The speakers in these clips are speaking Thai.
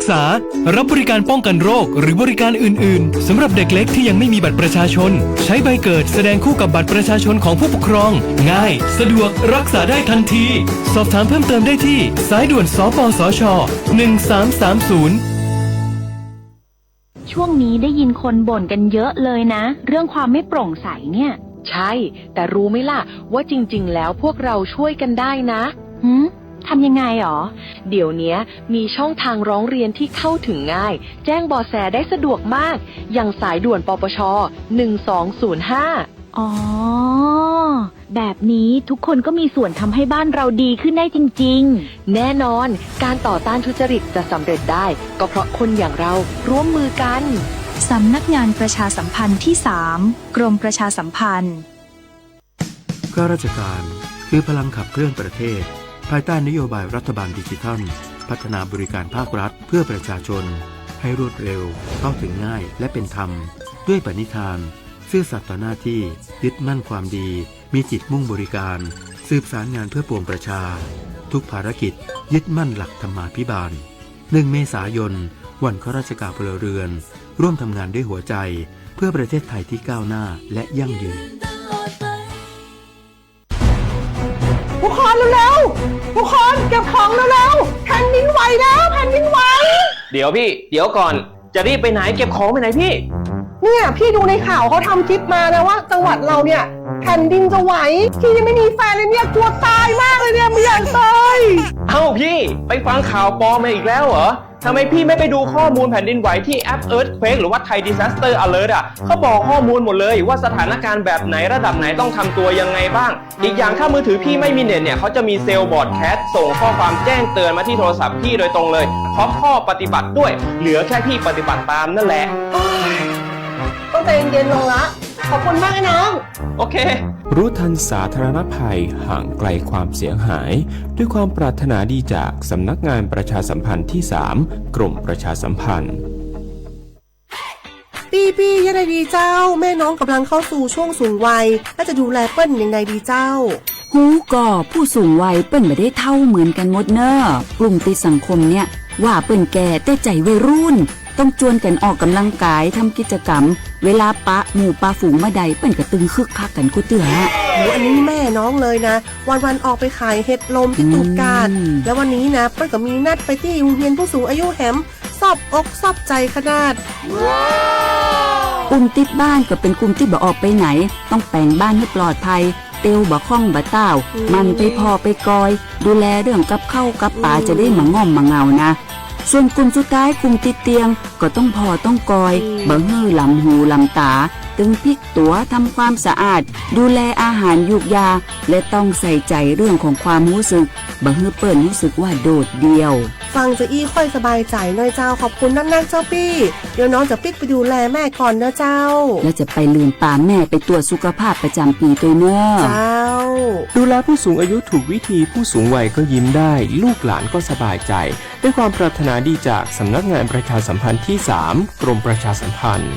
ษารับบริการป้องกันโรคหรือบริการอื่นๆสำหรับเด็กเล็กที่ยังไม่มีบัตรประชาชนใช้ใบเกิดแสดงคู่กับบัตรประชาชนของผู้ปกครองง่ายสะดวกรักษาได้ทันทีสอบถามเพิ่มเติมได้ที่สายด่วนสปสช1330ช่วงนี้ได้ยินคนบ่นกันเยอะเลยนะเรื่องความไม่โปร่งใสเนี่ยใช่แต่รู้ไหมล่ะว่าจริงๆแล้วพวกเราช่วยกันได้นะทำยังไงหรอเดี๋ยวนี้มีช่องทางร้องเรียนที่เข้าถึงง่ายแจ้งเบาะแสได้สะดวกมากอย่างสายด่วนปปช1205อ๋อแบบนี้ทุกคนก็มีส่วนทำให้บ้านเราดีขึ้นได้จริงๆแน่นอนการต่อต้านทุจริตจะสำเร็จได้ก็เพราะคนอย่างเราร่วมมือกันสำนักงานประชาสัมพันธ์ที่ 3 กรมประชาสัมพันธ์ข้าราชการคือพลังขับเคลื่อนประเทศภายใต้นโยบายรัฐบาลดิจิทัลพัฒนาบริการภาครัฐเพื่อประชาชนให้รวดเร็วเข้าถึงง่ายและเป็นธรรมด้วยปณิธานซื่อสัตย์ต่อหน้าที่ยึดมั่นความดีมีจิตมุ่งบริการสืบสารงานเพื่อปวงประชาทุกภารกิจยึดมั่นหลักธรรมาภิบาล1 เมษายนวันข้าราชการพลเรือนร่วมทำงานด้วยหัวใจเพื่อประเทศไทยที่ก้าวหน้าและยั่งยืนทุกคนเร็วๆทุกคนเก็บของเร็วๆแผ่นดินไหวแล้วแผ่นดินไหวเดี๋ยวพี่เดี๋ยวก่อนจะรีบไปไหนเก็บของไปไหนพี่เนี่ยพี่ดูในข่าวเขาทำคลิปมานะว่าจังหวัดเราเนี่ยแผ่นดินจะไหวพี่ยังไม่มีแฟนเลยเนี่ยกลัวตายมากเลยเนี่ยไม่อยากตายเอ้าพี่ไปฟังข่าวปลอมมาอีกแล้วเหรอทำไมพี่ไม่ไปดูข้อมูลแผ่นดินไหวที่แอป Earthquake หรือว่า Thai Disaster Alert เขาบอกข้อมูลหมดเลยว่าสถานการณ์แบบไหนระดับไหนต้องทำตัวยังไงบ้างอีกอย่างถ้ามือถือพี่ไม่มีเน็ตเนี่ยเขาจะมีเซลล์บอร์ดแคสต์ส่งข้อความแจ้งเตือนมาที่โทรศัพท์พี่โดยตรงเลยพร้อมข้อปฏิบัติด้วยเหลือแค่พี่ปฏิบัติตามนั่นแหละต้องใจเย็นๆลงละขอบคุณมากนะน้องโอเครู้ทันสาธารณภัยห่างไกลความเสียหายด้วยความปรารถนาดีจากสำนักงานประชาสัมพันธ์ที่ 3 กรมประชาสัมพันธ์ปียังไงดีเจ้าแม่น้องกำลังเข้าสู่ช่วงสูงวัยและจะดูแลเปิ้ลยังไงดีเจ้าฮูก็ผู้สูงวัยเปิ้ลไม่ได้เท่าเหมือนกันหมดเนอะกลุ่มติดสังคมเนี่ยว่าเปิ้ลแก่แต่ใจวัยรุ่นต้องจวนกันออกกำลังกายทำกิจกรรมเวลาปะหมู่ปะฝูงมาใดเปิ้ลก็ตึงคึกคักกันกูเตืออันนี้แม่น้องเลยนะวันออกไปขายเห็ดลมที่ตูดกาดแล้ววันนี้นะเปิ้ลก็มีนัดไปที่โรงเรียนผู้สูงอายุแหมซอบอกซอบใจขนาดกลุ่มติดบ้านก็เป็นกลุ่มที่บ่ออกไปไหนต้องแปลงบ้านให้ปลอดภัยเตียวบ่ข้องบ่เต้ามันไปพอไปกอยดูแลเรื่องกับข้าวกับป่าจะได้มาง่อมมาเงานะส่วนกลุ่มสุดท้ายกลุ่มติดเตียงก็ต้องพอต้องกอยบ่ฮื้อลำหูลำตาตึงพลิกตัวทำความสะอาดดูแลอาหารยุกยาและต้องใส่ใจเรื่องของความรู้สึกบ่ฮื้อเปิ้นรู้สึกว่าโดดเดี่ยวฟังจะอี้ค่อยสบายใจหน่อยเจ้าขอบคุณนักๆเจ้าปี้เดี๋ยวน้องจะปิดไปดูแลแม่ก่อนนะเจ้าแล้วจะไปลืมป่าแม่ไปตรวจสุขภาพประจำปีตัวเนอะเจ้าดูแลผู้สูงอายุถูกวิธีผู้สูงวัยก็ยิ้มได้ลูกหลานก็สบายใจด้วยความปรารถนาดีจากสำนักงานประชาสัมพันธ์ที่ 3 กรมประชาสัมพันธ์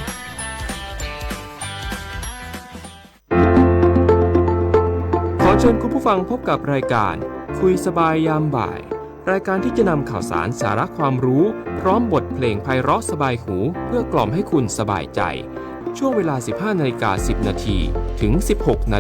ขอเชิญคุณผู้ฟังพบกับรายการคุยสบายยามบ่ายรายการที่จะนำข่าวสารสาระความรู้พร้อมบทเพลงไพเราะสบายหูเพื่อกล่อมให้คุณสบายใจช่วงเวลา 15:10 นถึง 16:00 น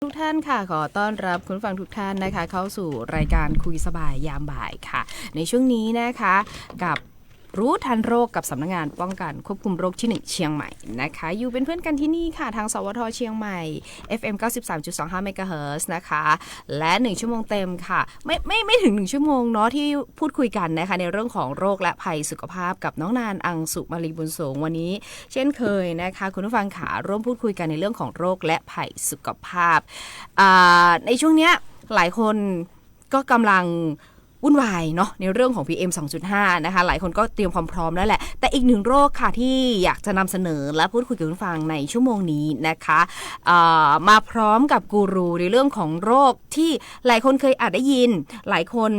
ทุกท่านค่ะขอต้อนรับคุณฟังทุกท่านนะคะเข้าสู่รายการคุยสบายยามบ่ายค่ะในช่วงนี้นะคะกับรู้ทันโรคกับสำนักงานป้องกันควบคุมโรคที่1เชียงใหม่นะคะอยู่เป็นเพื่อนกันที่นี่ค่ะทางสวทเชียงใหม่ FM 93.25 MHz นะคะและ1ชั่วโมงเต็มค่ะไม่ถึง1ชั่วโมงเนาะที่พูดคุยกันนะคะในเรื่องของโรคและภัยสุขภาพกับน้องนานอังสุมาลีบุญสงวันนี้เช่นเคยนะคะคุณผู้ฟังค่ะร่วมพูดคุยกันในเรื่องของโรคและภัยสุขภาพในช่วงเนี้ยหลายคนก็กำลังวุ่นวายเนาะในเรื่องของ PM 2.5 นะคะหลายคนก็เตรียมความพร้อมแล้วแหละแต่อีกหนึ่งโรคค่ะที่อยากจะนำเสนอและพูดคุยกับคุณฟังในชั่วโมงนี้นะคะมาพร้อมกับกูรูในเรื่องของโรคที่หลายคนเคยอาจได้ยินหลายคน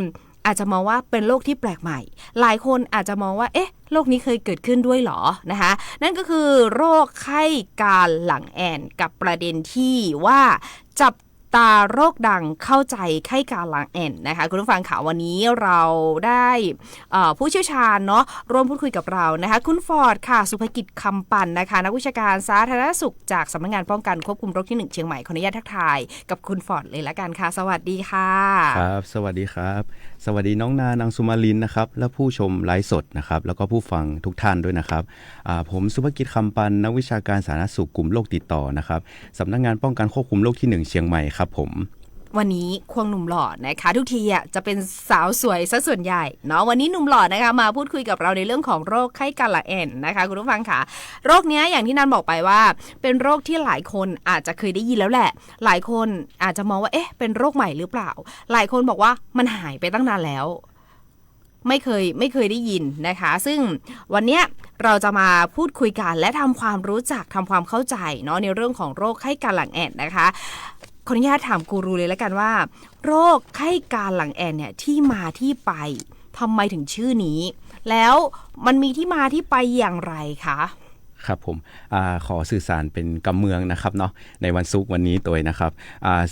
อาจจะมองว่าเป็นโรคที่แปลกใหม่หลายคนอาจจะมองว่าเอ๊ะโรคนี้เคยเกิดขึ้นด้วยหรอนะคะนั่นก็คือโรคไข้การหลังแอนกับประเด็นที่ว่าจับตาโรคดังเข้าใจไข้การหลังแอนนะคะคุณผู้ฟังค่ะวันนี้เราได้ผู้เชี่ยวชาญเนาะร่วมพูดคุยกับเรานะคะคุณฟอร์ดค่ะสุภกิจคำปันนะคะนักวิชาการสาธารณสุขจากสำนักงานป้องกันควบคุมโรคที่1เชียงใหม่ขออนุญาตทักทายกับคุณฟอร์ดเลยละกันค่ะสวัสดีค่ะครับสวัสดีครับสวัสดีน้องนานางสุมาลินนะครับและผู้ชมไลฟ์สดนะครับแล้วก็ผู้ฟังทุกท่านด้วยนะครับผมสุภกิจคำปันนักวิชาการสาธารณสุขกลุ่มโรคติดต่อนะครับสำนักงานป้องกันควบคุมโรคที่1เชียงใหม่ครับผมวันนี้ควงหนุ่มหล่อนะคะทุกทีจะเป็นสาวสวยซะส่วนใหญ่เนาะวันนี้หนุ่มหล่อนะคะมาพูดคุยกับเราในเรื่องของโรคไข้การหลังแอนนะคะคุณผู้ฟังค่ะโรคนี้อย่างที่นันบอกไปว่าเป็นโรคที่หลายคนอาจจะเคยได้ยินแล้วแหละหลายคนอาจจะมองว่าเอ๊ะเป็นโรคใหม่หรือเปล่าหลายคนบอกว่ามันหายไปตั้งนานแล้วไม่เคยได้ยินนะคะซึ่งวันนี้เราจะมาพูดคุยกันและทำความรู้จักทำความเข้าใจเนาะในเรื่องของโรคไข้การหลังแอนนะคะขออนุญาตถามกูรูเลยแล้วกันว่าโรคไข้การหลังแอนเนี่ยที่มาที่ไปทำไมถึงชื่อนี้แล้วมันมีที่มาที่ไปอย่างไรคะครับผมขอสื่อสารเป็นกำเมืองนะครับเนาะในวันศุกร์วันนี้ตัวนะครับ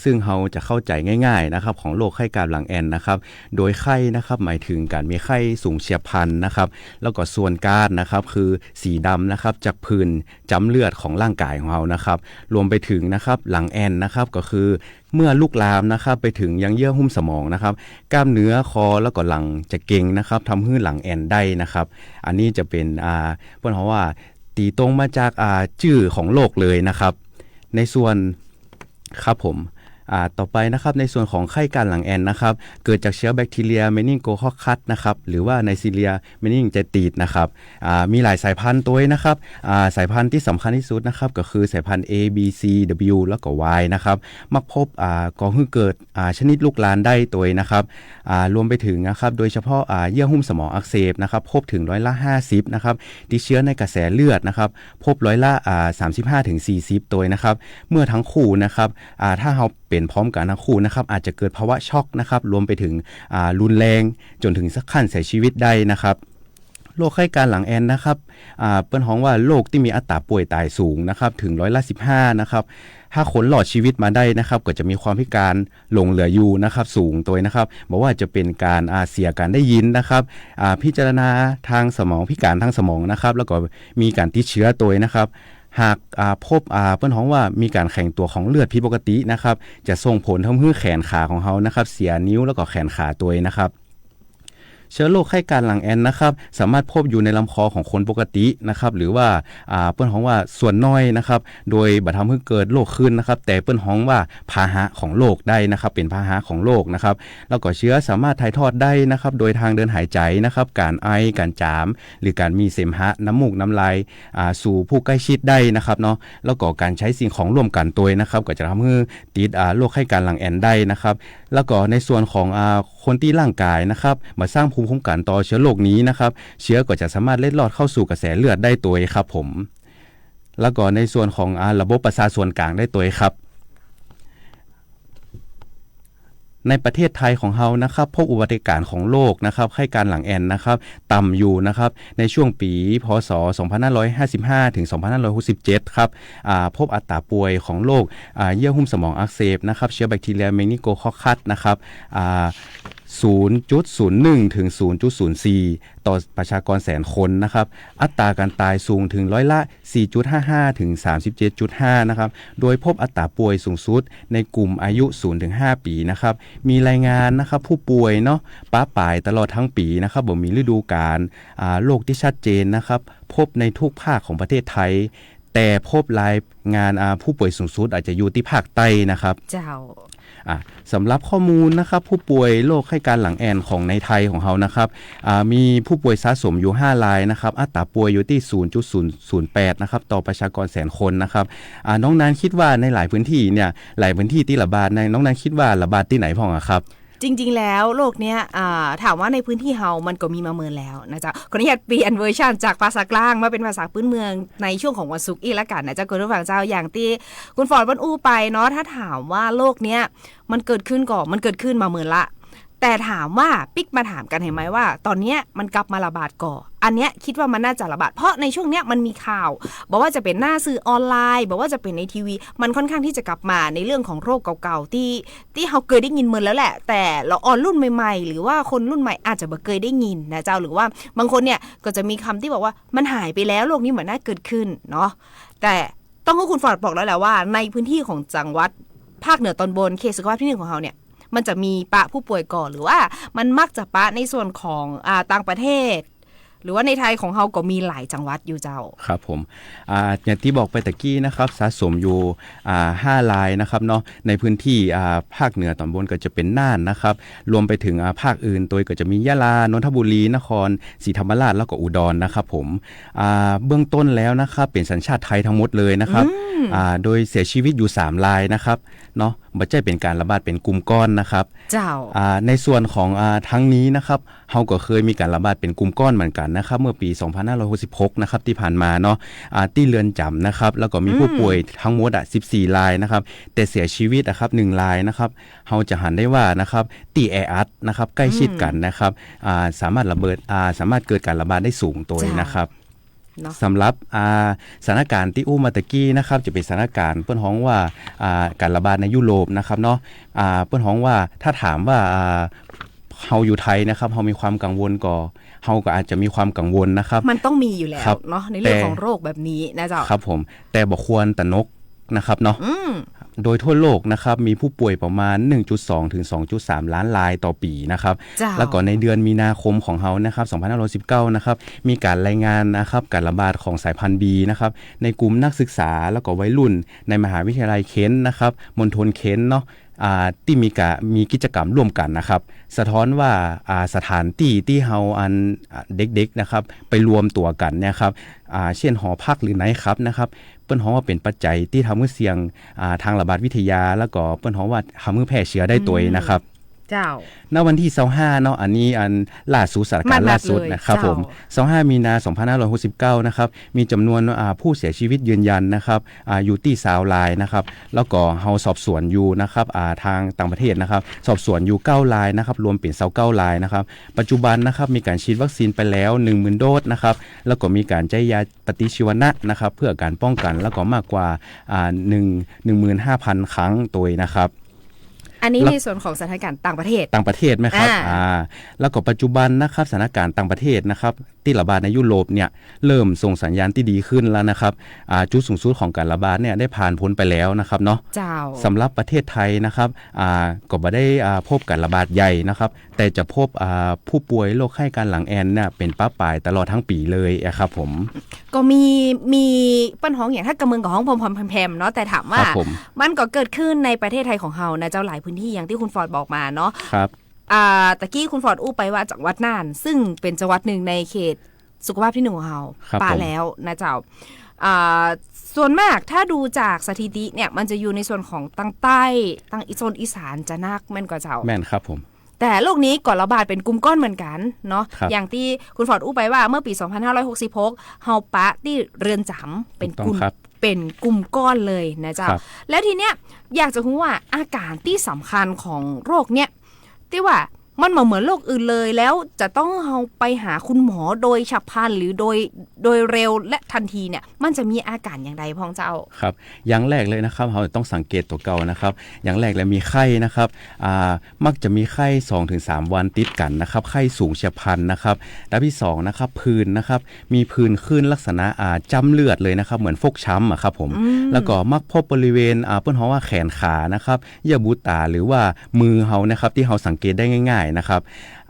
ซึ่งเราจะเข้าใจง่ายๆนะครับของโรคไข้การหลังแอนนะครับโดยไข้นะครับหมายถึงการมีไข้สูงเฉียบพลันนะครับแล้วก็ส่วนก้านนะครับคือสีดำนะครับจากผื่นจ้ำเลือดของร่างกายของเรานะครับรวมไปถึงนะครับหลังแอนนะครับก็คือเมื่อลุกลามนะครับไปถึงยังเยื่อหุ้มสมองนะครับกล้ามเนื้อคอแล้วก็หลังจะเก่งนะครับทำให้หลังแอนได้นะครับอันนี้จะเป็นเพราะว่าตีตรงมาจากชื่อของโรคเลยนะครับในส่วนครับผมต่อไปนะครับในส่วนของไข้การหลังแอนนะครับเกิดจากเชื้อแบคทีเรียเมนิงโกคอคัสนะครับหรือว่าไนซีเลียเมนิงเจติดนะครับมีหลายสายพันธุ์ตัวนะครับสายพันธุ์ที่สำคัญที่สุดนะครับก็คือสายพันธุ์ A B C W แล้วก็ Y นะครับมักพบก่อให้เกิดชนิดลูกหลานได้ตัวนะครับรวมไปถึงนะครับโดยเฉพาะเยื่อหุ้มสมองอักเสบนะครับพบถึง50%นะครับติดเชื้อในกระแสเลือดนะครับพบ35-40%ตัวนะครับเมื่อทั้งคู่นะครับถ้าเราเป็นพร้อมกันทั้งคู่นะครับอาจจะเกิดภาวะช็อกนะครับรวมไปถึงรุนแรงจนถึงสักขั้นเสียชีวิตได้นะครับโรคไข้การหลังแอนนะครับเปิ้นฮ้องว่าโรคที่มีอัตราป่วยตายสูงนะครับถึง15%นะครับถ้าคนหลอดชีวิตมาได้นะครับก็จะมีความพิการหลงเหลืออยู่นะครับสูงตัวนะครับบอกว่าจะเป็นการเสียการได้ยินนะครับพิจารณาทางสมองพิการทางสมองนะครับแล้วก็มีการติดเชื้อตัวนะครับหากพบเปิ้นฮ้องว่ามีการแข็งตัวของเลือดผิดปกตินะครับจะส่งผลทำให้แขนขาของเขานะครับเสียนิ้วแล้วก็แขนขาตัวนะครับเชื้อโรคไข้การหลังแอนนะครับสามารถพบอยู่ในลำคอของคนปกตินะครับหรือว่าเปิ้นฮ้องว่าส่วนน้อยนะครับโดยบ่ทำให้เกิดโรคขึ้นนะครับแต่เปิ้นฮ้องว่าพาหะของโรคได้นะครับเป็นพาหะของโรคนะครับแล้วก็เชื้อสามารถถ่ายทอดได้นะครับโดยทางเดินหายใจนะครับการไอการจามหรือการมีเสมหะน้ำมูกน้ำลายสู่ผู้ใกล้ชิดได้นะครับเนาะแล้วก็การใช้สิ่งของร่วมกันตัวนะครับก็จะทำให้ติดโรคไข้การหลังแอนได้นะครับแล้วก็ในส่วนของคนที่ร่างกายนะครับมาสร้างภูมิคุ้มกันต่อเชื้อโรคนี้นะครับเชื้อก็จะสามารถเล็ดลอดเข้าสู่กระแสเลือดได้ตัวครับผมแล้วก็ในส่วนของระบบประสาทส่วนกลางได้ตัวครับในประเทศไทยของเรานะครับพบอุบัติการของโรคนะครับไข้การหลังแอนนะครับต่ำอยู่นะครับในช่วงปีพศ2555ถึง2567ครับพบอัตราป่วยของโรคเยื่อหุ้มสมองอักเสบนะครับเชื้อแบคทีเรียเมนิโกคอคัสนะครับ 0.01 ถึง 0.04 ต่อประชากรแสนคนนะครับอัตราการตายสูงถึงร้อยละ 4.55 ถึง 37.5 นะครับโดยพบอัตราป่วยสูงสุดในกลุ่มอายุ 0-5 ปีนะครับมีรายงานนะครับผู้ป่วยเนาะป้าป่ายตลอดทั้งปีนะครับบ่มีฤดูกาลโรคที่ชัดเจนนะครับพบในทุกภาคของประเทศไทยแต่พบรายงานผู้ป่วยสูงสุดอาจจะอยู่ที่ภาคใต้นะครับเจ้าสำหรับข้อมูลนะครับผู้ป่วยโรคไข้การหลังแอนของในไทยของเขานะครับมีผู้ป่วยสะสมอยู่5รายนะครับอัตราป่วยอยู่ที่ 0.008 นะครับต่อประชากรแสนคนนะครับน้องนันคิดว่าในหลายพื้นที่เนี่ยหลายพื้นที่ที่ระบาดในน้องนันคิดว่าระบาดที่ไหนพ่องครับจริงๆแล้วโรคเนี้ยถามว่าในพื้นที่เฮามันก็มีมาเมินแล้วนะจ๊ะขออนุญาตเปลี่ยนเวอร์ชันจากภาษากลางมาเป็นภาษาพื้นเมืองในช่วงของวันศุกร์อีกแล้วกันนะจ๊ะคุณผู้ฟังเจ้าอย่างที่คุณฟอร์ดวันอู้ไปเนาะถ้าถามว่าโรคเนี้ยมันเกิดขึ้นก่อนมันเกิดขึ้นมาเมินละแต่ถามว่าปิ๊กมาถามกันเห็นไหมว่าตอนนี้มันกลับมาระบาดก่ออันเนี้ยคิดว่ามันน่าจะระบาดเพราะในช่วงเนี้ยมันมีข่าวบอกว่าจะเป็นหน้าสื่อออนไลน์บอกว่าจะเป็นในทีวีมันค่อนข้างที่จะกลับมาในเรื่องของโรคเก่าๆที่เขาเคยได้ยินเมินแล้วแหละแต่เราออนรุ่นใหม่ๆหรือว่าคนรุ่นใหม่อาจจะบ่เคยได้ยินนะเจ้าหรือว่าบางคนเนี่ยก็จะมีคำที่บอกว่ามันหายไปแล้วโรคนี้เหมือนน่าเกิดขึ้นเนาะแต่ต้องให้คุณฟอร์ดบอกแล้วแหละว่าในพื้นที่ของจังหวัดภาคเหนือตอนบนเขตสุขภาพที่1ของเราเนี่ยมันจะมีปะผู้ป่วยก่อนหรือว่ามันมักจะปะในส่วนของต่างประเทศหรือว่าในไทยของเราก็มีหลายจังหวัดอยู่เจ้าครับผมอย่างที่บอกไปตะกี้นะครับสะสมอยู่5รายนะครับเนาะในพื้นที่ภาคเหนือตอนบนก็จะเป็นน่านนะครับรวมไปถึงภาคอื่นโดยก็จะมียะลานนทบุรีนครศรีธรรมราชแล้วก็อุดรนะครับผมเบื้องต้นแล้วนะครับเป็นสัญชาติไทยทั้งหมดเลยนะครับโดยเสียชีวิตอยู่3รายนะครับเนาะบ่ใช่เป็นการระบาดเป็นกลุ่มก้อนนะครับเจ้าในส่วนของทั้งนี้นะครับเฮาก็เคยมีการระบาดเป็นกลุ่มก้อนเหมือนกันนะครับเมื่อปี2566นะครับที่ผ่านมาเนาะที่เรือนจำนะครับแล้วก็มีผู้ป่วยทั้งหมด14รายนะครับแต่เสียชีวิตนะครับ1รายนะครับเฮาจะหันได้ว่านะครับตีแออัดนะครับใกล้ชิดกันนะครับสามารถสามารถเกิดการระบาดได้สูงตัวนะครับสำหรับสถานการณ์ที่อู้มาตะกี้นะครับจะเป็นสถานการณ์เปิ้นฮ้องว่าการระบาดในยุโรปนะครับเนาะเปิ้นฮ้องว่าถ้าถามว่าเฮาอยู่ไทยนะครับเฮามีความกังวลก่อเฮาก็อาจจะมีความกังวลนะครับมันต้องมีอยู่แล้วเนาะในเรื่องของโรคแบบนี้นะเจ้าครับผมแต่บ่ควรตระหนกนะครับเนาะโดยทั่วโลกนะครับมีผู้ป่วยประมาณ 1.2 ถึง 2.3 ล้านรายต่อปีนะครับแล้วก็ในเดือนมีนาคมของเฮานะครับ2519นะครับมีการรายงานนะครับการระบาดของสายพันธุ์ B นะครับในกลุ่มนักศึกษาแล้วก็วัยรุ่นในมหาวิทยาลัยเคนต์นะครับมณฑลเคนต์เนาะที่มีกิจกรรมร่วมกันนะครับสะท้อนว่าสถานที่เฮาเด็กๆนะครับไปรวมตัวกันเนี่ยครับเช่นหอพักหรือไนท์คลับนะครับเปิ้นฮ้องว่าเป็นปัจจัยที่ทำให้เสี่ยงทางระบาดวิทยาแล้วก็เปิ้นฮ้องว่าทำให้แพร่เชื้อได้ตัวนะครับณวันที่25เนาะอันนี้ล่าสุดสถานการณ์ล่าสุดนะครับผม25มีนา2569นะครับมีจำนวนผู้เสียชีวิตยืนยันนะครับอยู่ที่20รายนะครับแล้วก็เฮาสอบสวนอยู่นะครับทางต่างประเทศนะครับสอบสวนอยู่9รายนะครับรวมเป็น29รายนะครับปัจจุบันนะครับมีการฉีดวัคซีนไปแล้ว 10,000 โดสนะครับแล้วก็มีการใช้ยาปฏิชีวนะนะครับเพื่อการป้องกันแล้วก็มากกว่า15,000 ครั้งตัวนะครับอันนี้ในส่วนของสถานการณ์ต่างประเทศไหมครับแล้วก็ปัจจุบันนะครับสถานการณ์ต่างประเทศนะครับที่ระบาดในยุโรปเนี่ยเริ่มส่งสัญญาณที่ดีขึ้นแล้วนะครับจุดสูงสุดของการระบาดเนี่ยได้ผ่านพ้นไปแล้วนะครับเนาะสำหรับประเทศไทยนะครับก็บ่ได้พบการระบาดใหญ่นะครับแต่จะพบผู้ป่วยโรคไข้การหลังแอนเนี่ยเป็นป้าปลายตลอดทั้งปีเลยครับผมก็มีปัญหาอย่างถ้ากระเมืองกับห้องพอมแพมเนาะแต่ถามว่ามันก็เกิดขึ้นในประเทศไทยของเฮานะเจ้าหลายพื้นที่อย่างที่คุณฟอร์ดบอกมาเนาะครับตะกี้คุณฟอร์ดอู้ไปว่าจังหวัดน่านซึ่งเป็นจังหวัดหนึ่งในเขตสุขภาพที่1ของเฮาป่าแล้วนะเจ้าส่วนมากถ้าดูจากสถิติเนี่ยมันจะอยู่ในส่วนของตั้งใต้ตั้งโซนอีสานจะนักแม่นกว่าเจ้าแม่นครับผมแต่โรคนี้ก่อนระบาดเป็นกลุ่มก้อนเหมือนกันเนาะอย่างที่คุณฟอร์ดอู้ไปว่าเมื่อปี2566เฮาปะที่เรือนจำเป็นกลุ่มก้อนเลยนะเจ้าแล้วทีเนี้ยอยากจะรู้ว่าอาการที่สำคัญของโรคเนี้ยที่ว่า มันเหมือนโรคอื่นเลยแล้วจะต้องเอาไปหาคุณหมอโดยฉับพลันหรือโดยเร็วและทันทีเนี่ยมันจะมีอาการอย่างไรพ้องเจ้าครับอย่างแรกเลยนะครับเราต้องสังเกตตัวเก่านะครับอย่างแรกเลยมีไข้นะครับมักจะมีไข้ 2-3 วันติดกันนะครับไข้สูงเฉียบพลันนะครับแล้วที่2นะครับผื่นนะครับมีผื่นขึ้นลักษณะจ้ำเลือดเลยนะครับเหมือนฟกช้ำครับผมแล้วก็มักพบบริเวณเปิ้นเฮาว่าแขนขานะครับเยื่อบุตาหรือว่ามือเฮานะครับที่เฮาสังเกตได้ง่ายๆนะครับ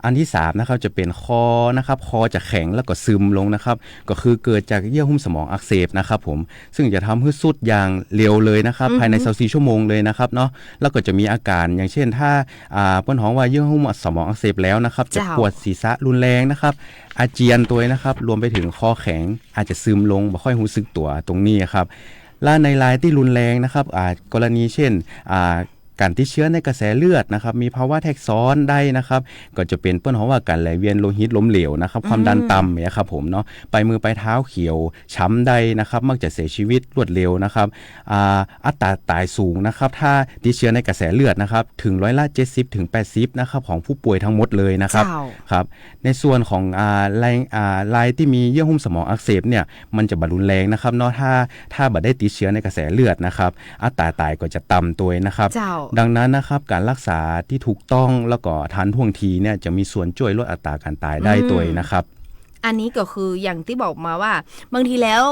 อันที่3นะครับจะเป็นคอนะครับคอจะแข็งแล้วก็ซึมลงนะครับก็คือเกิดจากเยื่อหุ้มสมองอักเสบนะครับผมซึ่งจะทำให้สุดอย่างเร็วเลยนะครับภายใน24ชั่วโมงเลยนะครับเนาะแล้วก็จะมีอาการอย่างเช่นถ้าเปิ้นฮ้องว่าเยื่อหุ้มสมองอักเสบแล้วนะครับจะปวดศีรษะรุนแรงนะครับอาเจียนตัวนะครับรวมไปถึงคอแข็งอาจจะซึมลงบ่ค่อยรู้สึกตัวตรงนี้ครับและในรายที่รุนแรงนะครับกรณีเช่นการติดเชื้อในกระแสเลือดนะครับมีภาวะแทรกซ้อนได้นะครับก็จะเป็นเปิ้นเฮาว่าการไหลเวียนโลหิตล้มเหลวนะครับความดันต่ำเนี่ยครับผมเนาะไปมือไปเท้าเขียวช้ำได้นะครับมักจะเสียชีวิตรวดเร็วนะครับอัตราตายสูงนะครับถ้าติดเชื้อในกระแสเลือดนะครับถึง70-80%นะครับของผู้ป่วยทั้งหมดเลยนะครับครับในส่วนของรายที่มีเยื่อหุ้มสมองอักเสบเนี่ยมันจะบรรลุนแรงนะครับเนาะถ้าบ่ได้ติดเชื้อในกระแสเลือดนะครับอัตราตายก็จะต่ำตัวนะครับดังนั้นนะครับการรักษาที่ถูกต้องแล้วก็ทันท่วงทีเนี่ยจะมีส่วนช่วยลดอัตราการตายได้ตัวนะครับอันนี้ก็คืออย่างที่บอกมาว่าบางทีแล้ว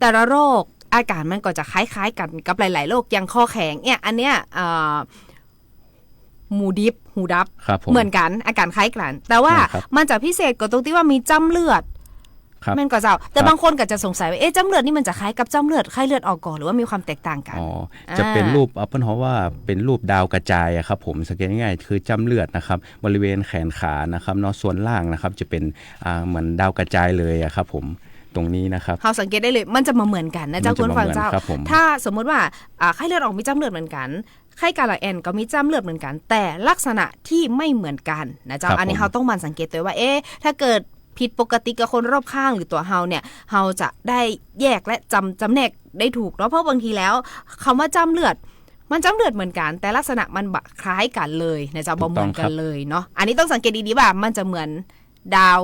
แต่ละโรคอาการมันก็จะคล้ายๆกันกับหลายๆโรคอย่างคอแข็งเนี่ยอันเนี้ยหูดับเหมือนกันอาการคล้ายกันแต่ว่ามันจะพิเศษกว่าตรงที่ว่ามีจ้ำเลือดแม่นก็เจ้าแต่บางคนก็จะสงสัยว่าจ้ำเลือดนี่มันจะคล้ายกับจ้ำเลือดไข้เลือดออกก่อนหรือว่ามีความแตกต่างกันจะเป็นรูปเปิ้นเฮาว่าเป็นรูปดาวกระจายครับผมสังเกตง่ายๆคือจ้ำเลือดนะครับบริเวณแขนขานะครับเนาะส่วนล่างนะครับจะเป็นเหมือนดาวกระจายเลยครับผมตรงนี้นะครับเราสังเกตได้เลยมันจะมาเหมือนกันนะเจ้าคุณฟังเจ้าถ้าสมมติว่าไข้เลือดออกมีจ้ำเลือดเหมือนกันไข้กาฬาแอนก็มีจ้ำเลือดเหมือนกันแต่ลักษณะที่ไม่เหมือนกันนะเจ้าอันนี้เราต้องมันสังเกตตัวว่าถ้าเกิดผิดปกติกับคนรอบข้างหรือตัวเฮาเนี่ยเฮาจะได้แยกและจำแนกได้ถูกเนาะเพราะบางทีแล้วคำว่าจ้ำเลือดมันจ้ำเลือดเหมือนกันแต่ลักษณะมันคล้ายกันเลยนะเจ้าบ่เหมือนกันเลยเนาะอันนี้ต้องสังเกตดีๆว่ามันจะเหมือนดาว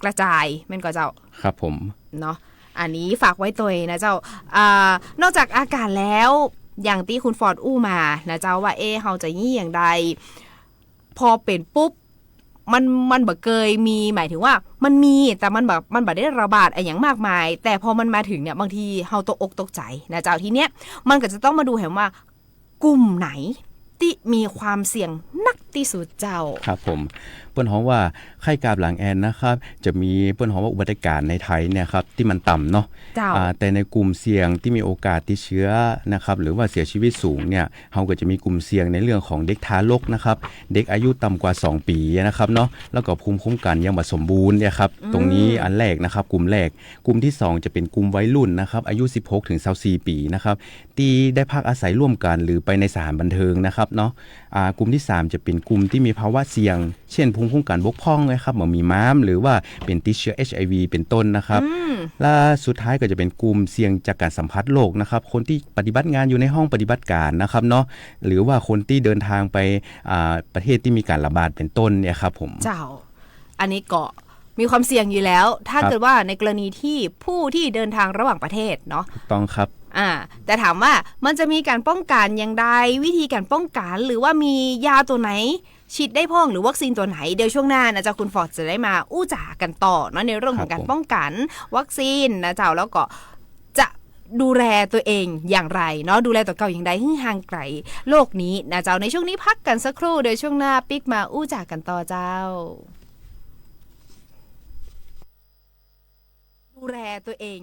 กระจายแม่นก็เจ้าครับผมเนาะอันนี้ฝากไว้ตัวนะเจ้านอกจากอาการแล้วอย่างที่คุณฟอร์ดอู้มานะเจ้าว่าเฮาจะยี่อย่างใดพอเป็นปุ๊บมันบ่เคยมีหมายถึงว่ามันมีแต่มันบ่ได้ระบาดอะไรอย่างมากมายแต่พอมันมาถึงเนี่ยบางทีเฮาตกอกตกใจนะเจ้าทีเนี้ยมันก็จะต้องมาดูเห็นว่ากลุ่มไหนที่มีความเสี่ยงนักที่สุดเจ้าครับผมเปิ้นฮ้องว่าไข้กาฬาแอนนะครับจะมีเปิ้นฮ้องว่าอุบัติการในไทยเนี่ยครับที่มันต่ำเนาะแต่ในกลุ่มเสี่ยงที่มีโอกาสติดเชื้อนะครับหรือว่าเสียชีวิตสูงเนี่ยเฮาก็จะมีกลุ่มเสี่ยงในเรื่องของเด็กทารกนะครับเด็กอายุต่ำกว่า2ปีนะครับเนาะแล้วก็ภูมิคุ้มกันยังบ่สมบูรณ์เนี่ยครับตรงนี้อันแรกนะครับกลุ่มแรกกลุ่มที่2จะเป็นกลุ่มวัยรุ่นนะครับอายุ 16-24 ปีนะครับที่ได้พักอาศัยร่วมกันหรือไปในสถานบันเทิงนะครับเนาะกลุ่มที่3จะเป็นกลุ่มที่มีภาวะเสี่ยงเช่นภูมิคุ้มกันบกพร่องนะครับมีม้ามหรือว่าเป็นติดเชื้อ HIV เป็นต้นนะครับและสุดท้ายก็จะเป็นกลุ่มเสี่ยงจากการสัมผัสโรคนะครับคนที่ปฏิบัติงานอยู่ในห้องปฏิบัติการนะครับเนาะหรือว่าคนที่เดินทางไปประเทศที่มีการระบาดเป็นต้นเนี่ยครับผมเจ้าอันนี้ก็มีความเสี่ยงอยู่แล้วถ้าเกิดว่าในกรณีที่ผู้ที่เดินทางระหว่างประเทศเนาะต้องครับแต่ถามว่ามันจะมีการป้องกันอย่างไรวิธีการป้องกันหรือว่ามียาตัวไหนฉีดได้พ้องหรือวัคซีนตัวไหนเดี๋ยวช่วงหน้านะเจ้าคุณฟอร์ดจะได้มาอู้จ๋ากันต่อเนาะในเรื่องของการป้องกันวัคซีนนะเจ้าแล้วก็จะดูแลตัวเองอย่างไรเนาะดูแลตัวเก่าอย่างไรให้ห่างไกลโลกนี้นะเจ้าในช่วงนี้พักกันสักครู่เดี๋ยวช่วงหน้าปิ๊กมาอู้จ๋ากันต่อเจ้าดูแลตัวเอง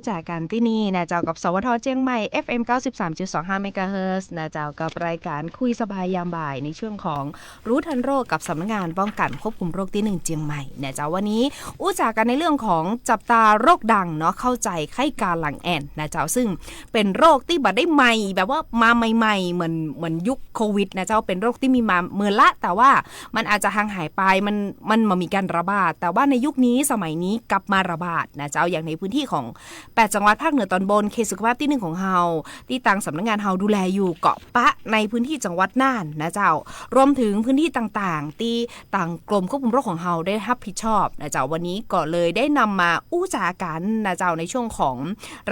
จากกันที่นี่นะเจ้ากับสวทเชียงใหม่ FM 93.25 เมกะเฮิรตซ์นะเจ้ากับรายการคุยสบายยามบ่ายในช่วงของรู้ทันโรคกับสำนักงานป้องกันควบคุมโรคที่1เชียงใหม่นะเจ้าวันนี้จากกันในเรื่องของจับตาโรคดังเนาะเข้าใจไข้การหลังแอนนะเจ้าซึ่งเป็นโรคที่บัดได้ใหม่แบบว่ามาใหม่ๆเหมือนยุคโควิดนะเจ้าเป็นโรคที่มีมาเมื่อละแต่ว่ามันอาจจะห่างหายไปมันมามีการระบาดแต่ว่าในยุคนี้สมัยนี้กลับมาระบาดนะเจ้าอย่างในพื้นที่ของ8จังหวัดภาคเหนือตอนบนเขตสุขภาพที่1ของเฮาที่ทางสำนักงานเฮาดูแลอยู่เกาะปะในพื้นที่จังหวัดน่านนะเจ้ารวมถึงพื้นที่ต่างๆที่ต่างกรมควบคุมโรคของเฮาได้รับผิดชอบนะเจ้าวันนี้ก็เลยได้นำมาจากันนะเจ้าในช่วงของ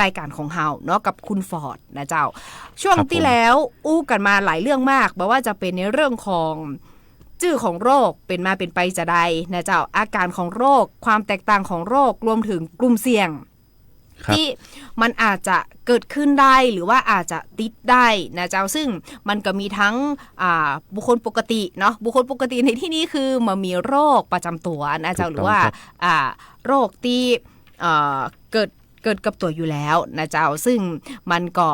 รายการของเฮาเนาะกับคุณฟอร์ดนะเจ้าช่วงที่แล้วกันมาหลายเรื่องมากบอกว่าจะเป็นในเรื่องของชื่อของโรคเป็นมาเป็นไปจะใดนะเจ้าอาการของโรคความแตกต่างของโรครวมถึงกลุ่มเสี่ยงที่มันอาจจะเกิดขึ้นได้หรือว่าอาจจะติดได้นะเจ้าซึ่งมันก็มีทั้งบุคคลปกติเนาะบุคคลปกติในที่นี้คือมันมีโรคประจำตัวนะเจ้าหรือว่าโรคที่เกิดกับตัวอยู่แล้วนะเจ้าซึ่งมันก็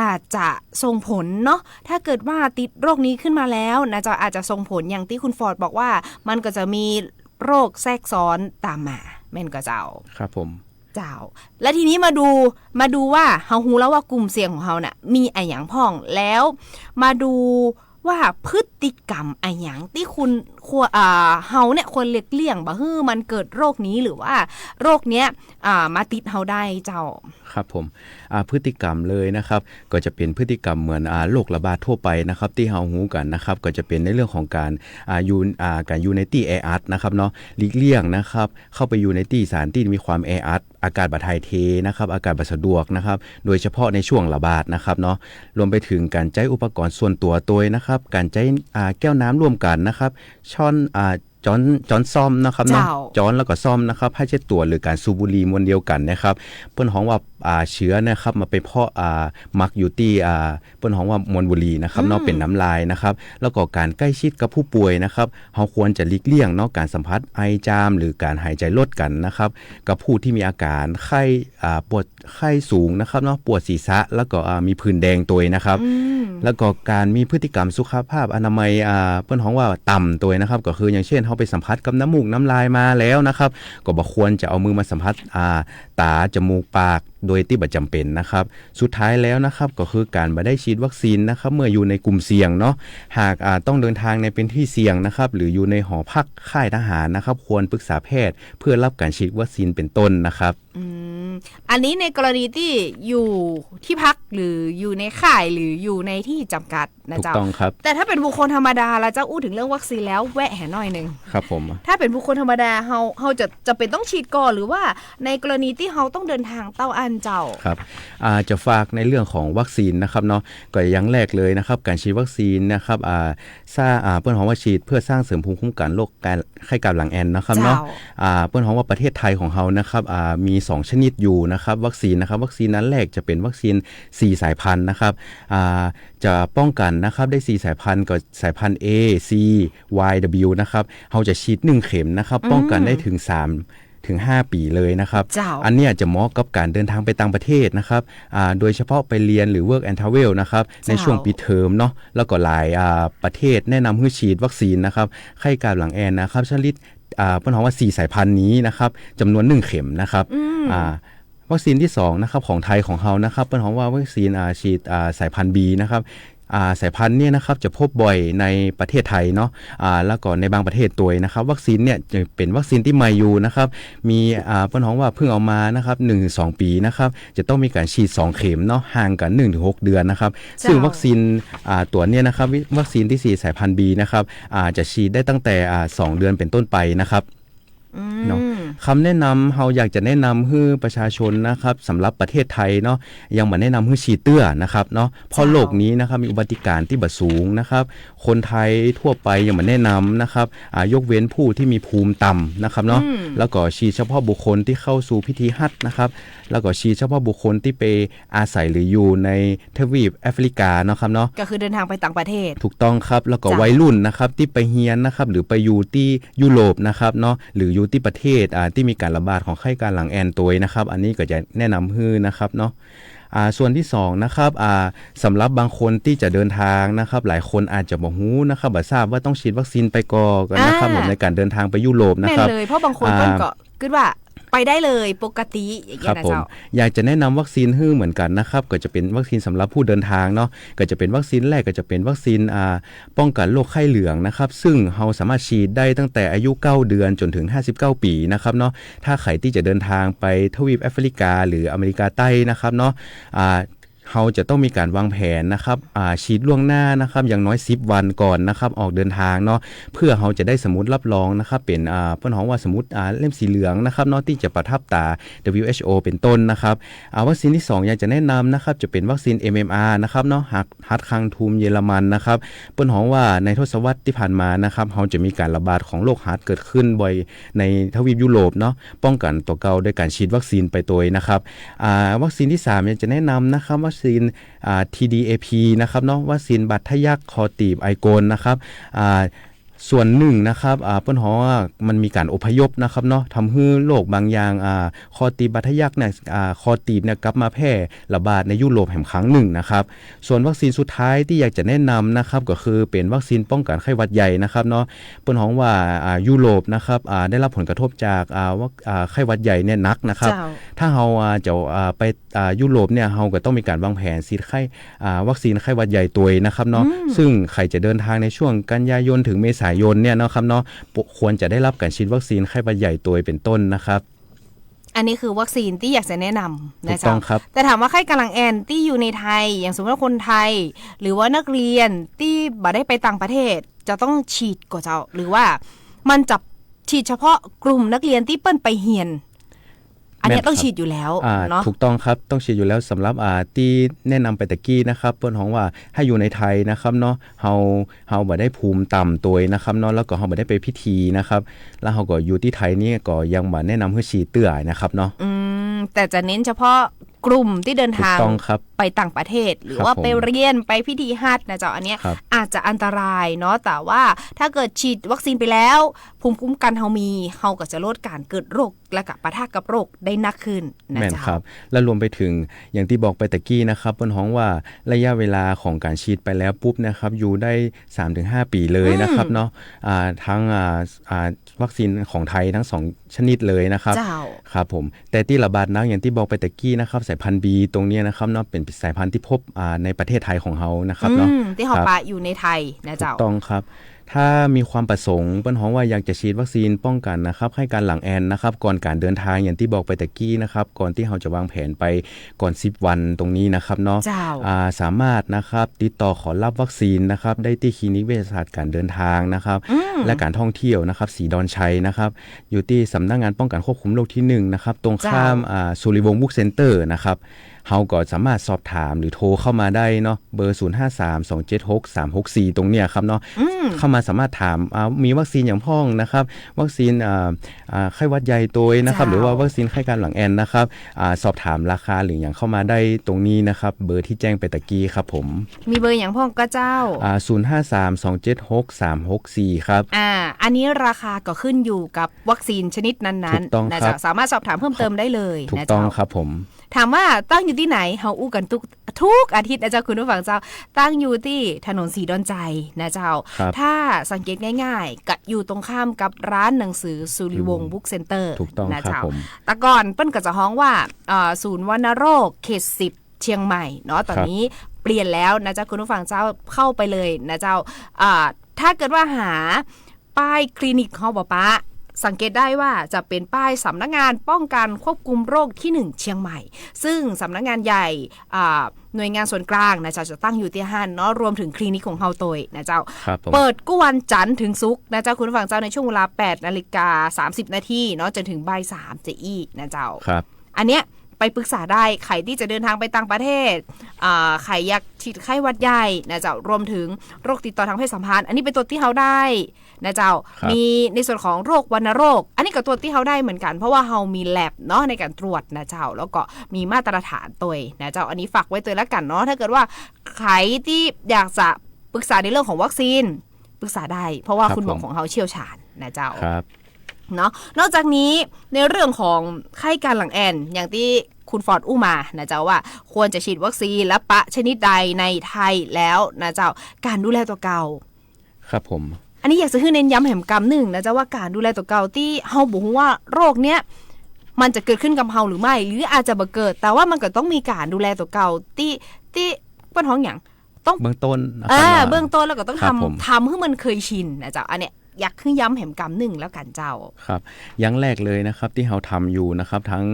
อาจจะส่งผลเนาะถ้าเกิดว่าติดโรคนี้ขึ้นมาแล้วนะเจ้าอาจจะส่งผลอย่างที่คุณฟอร์ดบอกว่ามันก็จะมีโรคแทรกซ้อนตามมาแม่นก็เจ้าครับผมเจ้าและทีนี้มาดูว่าเฮาฮู้แล้วว่ากลุ่มเสี่ยงของเฮาน่ะมีอะไรอย่างพ่องแล้วมาดูว่าพฤติกรรมอะไรอย่างที่คุณเฮาเนี่ยควรเลี่ยงบ่ฮื้อมันเกิดโรคนี้หรือว่าโรคเนี้ยมาติดเฮาได้เจ้าครับผมพฤติกรรมเลยนะครับก็จะเป็นพฤติกรรมเหมือนโรคระบาดทั่วไปนะครับที่เฮาฮู้กันนะครับก็จะเป็นในเรื่องของการอยู่ในที่แออัดนะครับเนาะหลีกเลี่ยงนะครับเข้าไปอยู่ในที่สถานที่มีความแออัดอากาศบ่ถ่ายเทนะครับอากาศบ่สะดวกนะครับโดยเฉพาะในช่วงระบาดนะครับเนาะรวมไปถึงการใช้อุปกรณ์ส่วนตัวตัวนะครับการใช้แก้วน้ำร่วมกันนะครับช้อนจอนซ่อมนะครับเนาะจอนแล้วก็ซ่อมนะครับให้เช็ดตัวหรือการสูบบุหรี่มวลเดียวกันนะครับเปิ้นฮ้องว่าเชื้อนะครับมาไปเพาะมักอยู่ที่เปิ้นฮ้องว่ามวลบุหรี่นะครับเนาะเป็นน้ำลายนะครับแล้วก็การใกล้ชิดกับผู้ป่วยนะครับเฮาควรจะหลีกเลี่ยงเนาะการสัมผัสไอจามหรือการหายใจลดกันนะครับกับผู้ที่มีอาการไข้ปวดไข้สูงนะครับเนาะปวดศีรษะแล้วก็มีผื่นแดงตัวนะครับแล้วก็การมีพฤติกรรมสุขภาพอนามัยเปิ้นฮ้องว่าต่ำตัวนะครับก็คืออย่างเช่นเฮาไปสัมผัสกับน้ำมูกน้ำลายมาแล้วนะครับก็บ่ควรจะเอามือมาสัมผัสตาจมูกปากโดยที่บ่จำเป็นนะครับสุดท้ายแล้วนะครับก็คือการบ่ได้ฉีดวัคซีนนะครับเมื่ออยู่ในกลุ่มเสี่ยงเนาะหากต้องเดินทางในเป็นที่เสี่ยงนะครับหรืออยู่ในหอพักค่ายทหารนะครับควรปรึกษาแพทย์เพื่อรับการฉีดวัคซีนเป็นต้นนะครับอันนี้ในกรณีที่อยู่ที่พักหรืออยู่ในค่ายหรืออยู่ในที่จำกัดนะเจ้าถูกต้องครับแต่ถ้าเป็นบุคคลธรรมดาแล้วเจ้าอู้ถึงเรื่องวัคซีนแล้วแวะแห่หน่อยนึงครับผมถ้าเป็นบุคคลธรรมดาเฮาจะเป็นต้องฉีดก่อนหรือว่าในกรณีที่เฮาต้องเดินทางเต้าอันเจ้าครับจะฝากในเรื่องของวัคซีนนะครับเนาะก็อย่างแรกเลยนะครับการฉีดวัคซีนนะครับเปิ้นฮ้องว่าฉีดเพื่อสร้างเสริมภูมิคุ้มกันโรคไข้การหลังแอนนะครับเนาะเปิ้นฮ้องว่าประเทศไทยของเฮานะครับมี2ชนิดอยู่นะครับวัคซีนนั้นแรกจะเป็นวัคซีน4สายพันธุ์นะครับจะป้องกันนะครับได้4สายพันธุ์ก็สายพันธุ์ A C Y W นะครับเฮาจะฉีด1เข็มนะครับป้องกันได้ถึง5 ปีเลยนะครับอันนี้จะเหมาะกับการเดินทางไปต่างประเทศนะครับโดยเฉพาะไปเรียนหรือ work and travel นะครับในช่วงปิดเทอมเนาะแล้วก็หลายประเทศแนะนำให้ฉีดวัคซีนนะครับไข้การหลังแอนนะครับชนิดเปิ้นฮ้องว่า4สายพันธุ์นี้นะครับจำนวน1เข็มนะครับวัคซีนที่2นะครับของไทยของเฮานะครับเปิ้นฮ้องว่าวัคซีนฉีดสายพันธุ์ B นะครับสายพันธุ์เนี่ยนะครับจะพบบ่อยในประเทศไทยเนาะแล้วก็ในบางประเทศตัวนะครับวัคซีนเนี่ยจะเป็นวัคซีนที่ใหม่อยู่นะครับมีเปิ้นฮ้องว่าเพิ่งเอามานะครับ 1-2 ปีนะครับจะต้องมีการฉีด2เข็มเนาะห่างกัน 1-6 เดือนนะครับซึ่งวัคซีนตัวเนี้ยนะครับวัคซีนที่4สายพันธุ์ B นะครับจะฉีดได้ตั้งแต่2 เดือนเป็นต้นไปนะครับเนาะคำแนะนำเฮาอยากจะแนะนำให้ประชาชนนะครับสำหรับประเทศไทยเนาะยังบ่แนะนำให้ฉีดเตื้อนะครับเนาะเพราะโรคนี้นะครับมีอุบัติการณ์ที่บ่สูงนะครับคนไทยทั่วไปยังบ่แนะนำนะครับยกเว้นผู้ที่มีภูมิต่ำนะครับเนาะแล้วก็ฉีดเฉพาะบุคคลที่เข้าสู่พิธีฮัจญ์นะครับแล้วก็ฉีดเฉพาะบุคคลที่ไปอาศัยหรืออยู่ในทวีปแอฟริกาเนาะครับเนาะก็คือเดินทางไปต่างประเทศถูกต้องครับแล้วก็วัยรุ่นนะครับที่ไปเรียนนะครับหรือไปอยู่ที่ยุโรปนะครับเนาะหรืออยู่ที่ประเทศ ที่มีการระบาดของไข้การหลังแอนตัวนะครับอันนี้ก็จะแนะนำให้นะครับเนาะส่วนที่2นะครับสำหรับบางคนที่จะเดินทางนะครับหลายคนอาจจะบ่ฮู้นะครับบ่ทราบว่าต้องฉีดวัคซีนไปก่อนนะครับในการเดินทางไปยุโรปนะครับ แม่เลยเพราะบางคนก็คิดว่าไปได้เลยปกติอย่างเงี้ยนะเจ้าอยากจะแนะนำวัคซีนให้เหมือนกันนะครับก็จะเป็นวัคซีนสำหรับผู้เดินทางเนาะก็จะเป็นวัคซีนแรกก็จะเป็นวัคซีนป้องกันโรคไข้เหลืองนะครับซึ่งเราสามารถฉีดได้ตั้งแต่อายุ9เดือนจนถึง59ปีนะครับเนาะถ้าใครที่จะเดินทางไปทวีปแอฟริกาหรืออเมริกาใต้นะครับเนาะเราจะต้องมีการวางแผนนะครับฉีดล่วงหน้านะครับอย่างน้อย10วันก่อนนะครับออกเดินทางเนาะเพื่อเราจะได้สมุดรับรองนะครับเป็นเพิ่นฮ้องว่าสมุดเล่มสีเหลืองนะครับเนาะที่จะประทับตา WHO เป็นต้นนะครับวัคซีนที่2อยากจะแนะนำนะครับจะเป็นวัคซีน MMR นะครับเนาะฮัดคังทูมเยอรมันนะครับเพิ่นฮ้องว่าในทศวรรษที่ผ่านมานะครับเราจะมีการระบาดของโรคฮัดเกิดขึ้นบ่อยในทวีปยุโรปเนาะป้องกันตัวเก่าด้วยการฉีดวัคซีนไปตัวนะครับวัคซีนที่3อยากจะแนะนำนะครับวัคซีนTDAP นะครับเนาะวัคซีนบัตรทะยักคอตีบไอโกนนะครับส่วนหนึ่งนะครับเปิ้นฮ้องว่ามันมีการอพยพนะครับเนาะทำให้โรคบางอย่างคอตีบบัตรทะยักเนี่ยคอตีบเนี่ยกลับมาแพร่ระบาดในยุโรปแห่งครั้งหนึ่งนะครับส่วนวัคซีนสุดท้ายที่อยากจะแนะนำนะครับก็คือเป็นวัคซีนป้องกันไข้หวัดใหญ่นะครับเนาะเปิ้นฮ้องว่ายุโรปนะครับได้รับผลกระทบจากไข้หวัดใหญ่เนี่ยหนักนะครับถ้าเฮาจะไปยุโรปเนี่ยเฮาก็ต้องมีการวางแผนฉีดไข้วัคซีนไข้หวัดใหญ่ตัวนะครับเนาะซึ่งใครจะเดินทางในช่วงกันยายนถึงเมษายนเนี่ยนะครับเนาะควรจะได้รับการฉีดวัคซีนไข้หวัดใหญ่ตัวเป็นต้นนะครับอันนี้คือวัคซีนที่อยากจะแนะนำนะจ๊ะ แต่ถามว่าไข้กำลังแอนที่อยู่ในไทยอย่างสมมติว่าคนไทยหรือว่านักเรียนที่บ่ได้ไปต่างประเทศจะต้องฉีดก่อนเจ้าหรือว่ามันจะฉีดเฉพาะกลุ่มนักเรียนที่เปิ้นไปเรียนอันนี้ต้องฉีดอยู่แล้วเนาะถูกต้องครับต้องฉีดอยู่แล้วสำหรับที่แนะนำไปตะกี้นะครับเปิ้นฮ้องว่าให้อยู่ในไทยนะครับเนาะเฮาบ่ได้ภูมิต่ำตัวนะครับเนาะแล้วก็เฮาบ่ได้ไปพิธีนะครับแล้วเฮาก็อยู่ที่ไทยนี่ก็ยังบ่แนะนำให้ฉีดเตื้อนะครับเนาะแต่จะเน้นเฉพาะกลุ่มที่เดินทางไปต่างประเทศหรือว่าไปเรียนไปพิธีฮัจญ์นะเจ้าอันเนี้ยอาจจะอันตรายเนาะแต่ว่าถ้าเกิดฉีดวัคซีนไปแล้วภูมิคุ้มกันเฮามีเฮาก็จะลดการเกิดโรคและกับปะทะกับโรคได้นักขึ้นนะเจ้าครับและรวมไปถึงอย่างที่บอกไปตะกี้นะครับเปิ้นฮ้องว่าระยะเวลาของการฉีดไปแล้วปุ๊บนะครับอยู่ได้ 3-5 ปีเลยนะครับเนาะทั้งวัคซีนของไทยทั้ง2ชนิดเลยนะครับครับผมแต่ที่ระบาดหนักอย่างที่บอกไปตะกี้นะครับสายพันธุ์ B ตรงนี้นะครับเนาะเป็นสายพันธุ์ที่พบในประเทศไทยของเฮานะครับเนาะที่เฮาปะอยู่ในไทยนะเจ้าถูกต้องครับถ้ามีความประสงค์เปิ้นฮ้องว่าอยากจะฉีดวัคซีนป้องกันนะครับให้การหลังแอนนะครับก่อนการเดินทางอย่างที่บอกไปตะกี้นะครับก่อนที่เราจะวางแผนไปก่อน10วันตรงนี้นะครับเนาะสามารถนะครับติดต่อขอรับวัคซีนนะครับได้ที่คลินิกเวชศาสตร์การเดินทางนะครับและการท่องเที่ยวนะครับศรีดอนชัยนะครับอยู่ที่สำนักงานป้องกันควบคุมโรคที่1นะครับตรงข้ามสุริวงศ์บุ๊กเซ็นเตอร์นะครับเฮาก็สามารถสอบถามหรือโทรเข้ามาได้เนาะเบอร์ 0532763364 ตรงเนี้ยครับเนาะเข้ามาสามารถถามมีวัคซีนอย่างพ้องนะครับวัคซีนไข้หวัดใหญ่ตัวนะครับหรือว่าวัคซีนไข้การหลังแอนนะครับสอบถามราคาหรืออย่างเข้ามาได้ตรงนี้นะครับเบอร์ที่แจ้งไปตะกี้ครับผมมีเบอร์อย่างพ้องก็เจ้า0532763364ครับอันนี้ราคาก็ขึ้นอยู่กับวัคซีนชนิดนั้นๆนะจ๊ะสามารถสอบถามเพิ่มเติมได้เลยถูกต้องครับผมถามว่าตั้งอยู่ที่ไหนเฮาอู้กันทุกอาทิตย์นะเจ้าคุณผู้ฟังเจ้าตั้งอยู่ที่ถนนสีดอนใจนะเจ้าถ้าสังเกตง่ายๆก็อยู่ตรงข้ามกับร้านหนังสือสุริวงศ์บุ๊กเซ็นเตอร์นะเจ้าแต่ก่อนเปิ้นก็จะฮ้องว่าศูนย์วัณโรคเขต10เชียงใหม่เนาะตอนนี้เปลี่ยนแล้วนะเจ้าคุณผู้ฟังเจ้าเข้าไปเลยนะเจ้าถ้าเกิดว่าหาป้ายคลินิกเฮาบ่ปะสังเกตได้ว่าจะเป็นป้ายสำนักงานป้องกันควบคุมโรคที่1เชียงใหม่ซึ่งสำนักงานใหญ่หน่วยงานส่วนกลางนะเจ้าจะตั้งอยู่ที่ห้านเนาะรวมถึงคลินิกของเฮาตัวนะเจ้าเปิดกู้วันจันทร์ถึงศุกร์นะเจ้าคุณผู้ฟังเจ้าในช่วงเวลา 8:30 น.เนาะจนถึงบ่าย 3 จะอี้นะเจ้าอันเนี้ยไปปรึกษาได้ใครที่จะเดินทางไปต่างประเทศใครอยากฉีดไข้หวัดใหญ่นะเจ้ารวมถึงโรคติดต่อทางเพศสัมพันธ์อันนี้เป็นตัวที่เฮาได้นะเจ้ามีในส่วนของโรควัณโรคอันนี้ก็ตัวที่เฮาได้เหมือนกันเพราะว่าเฮามีแลบเนาะในการตรวจนะเจ้าแล้วก็มีมาตรฐานตัวนะเจ้าอันนี้ฝากไว้ตัวแล้วกันเนาะถ้าเกิดว่าใครที่อยากจะปรึกษาในเรื่องของวัคซีนปรึกษาได้เพราะว่าคุณหมอของเฮาเชี่ยวชาญนะเจ้าครับ เนาะนอกจากนี้ในเรื่องของไข้การหลังแอนอย่างที่คุณฟอร์ดอู้มานะเจ้าว่าควรจะฉีดวัคซีนและปะชนิดใดในไทยแล้วนะเจ้าการดูแลตัวเก่าครับผมอันนี้อยากจะให้เน้นย้ำแหมกำหนึ่งนะเจ้าว่าการดูแลตัวเก่าที่เฮาบอกว่าโรคเนี้ยมันจะเกิดขึ้นกับเฮาหรือไม่หรืออาจจะบ่เกิดแต่ว่ามันก็ต้องมีการดูแลตัวเก่าที่ป้นท้องอย่างต้องเบื้องต้นนะครับเบื้องต้นแล้วก็ต้องทำให้มันเคยชินนะเจ้าอันเนี้ยอยากขึ้นย้ำแหมกำหนึ่งแล้วกันเจ้าครับอย่างแรกเลยนะครับที่เราทำอยู่นะครับทั้ง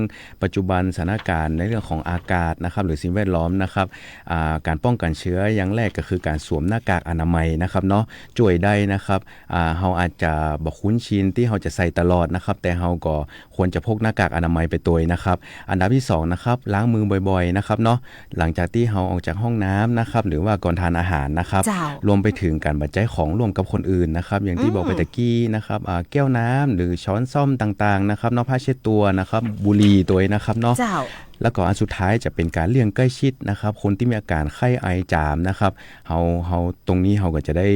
ปัจจุบันสถานการณ์ในเรื่องของอากาศนะครับหรือสิ่งแวดล้อมนะครับการป้องกันเชื้ออย่างแรกก็คือการสวมหน้ากากอนามัยนะครับเนาะช่วยได้นะครับเราอาจจะบอกคุ้นชินที่เราจะใส่ตลอดนะครับแต่เราก็ควรจะพกหน้ากากอนามัยไปตัวนะครับอันดับที่2นะครับล้างมือบ่อยๆนะครับเนาะหลังจากที่เราออกจากห้องน้ำนะครับหรือว่าก่อนทานอาหารนะครับรวมไปถึงการบรรจัยของร่วมกับคนอื่นนะครับอย่างที่บอกตะกี้นะครับแก้วน้ำหรือช้อนส้อมต่างๆนะครับเนาะผ้าเช็ดตัวนะครับบุหรี่ตัวนะครับเนาะแล้วก็อันสุดท้ายจะเป็นการเลี่ยงใกล้ชิดนะครับคนที่มีอาการไข้ไอจามนะครับเฮาตรงนี้เฮาก็จะได้